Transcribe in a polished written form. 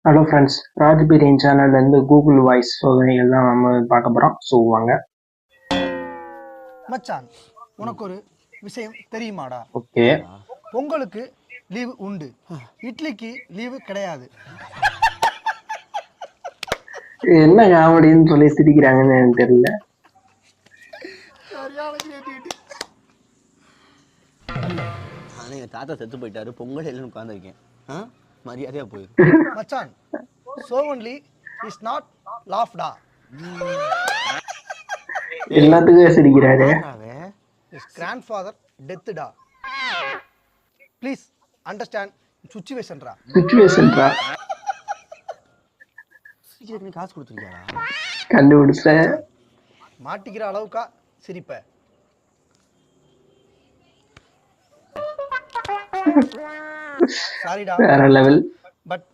Hello friends, ராஜ்பீரின் சேனல்லேருந்து Google voice சோதனைகள் தான் நம்ம பார்க்க போகிறோம். ஸோ வாங்க. மச்சான், உனக்கு ஒரு விஷயம் தெரியுமாடா? ஓகே. பொங்கலுக்கு லீவு உண்டு, இட்லிக்கு லீவு கிடையாது. என்ன காமெடின்னு சொல்லி சிரிக்கிறாங்கன்னு எனக்கு தெரியல. ஆனால் எங்கள் தாத்தா செத்து போயிட்டாரு, பொங்கல் இல்லைன்னு உட்காந்துருக்கேன். மரியாதையா போயிரு மச்சான், so only is not laughed-ஆ. எல்லாத்துக்கும் சிரிக்கிறாரு. His grandfather death-டா. Please understand situation-ரா. சுச்சுவேஷன்ரா. சீக்கிரம் காசு கொடுத்துருக்கியாடா? கண்டுபிடிச்ச மாட்டிக்கிற அளவுக்கா சிரிப்ப? சாரிடா, வேற லெவல். பட்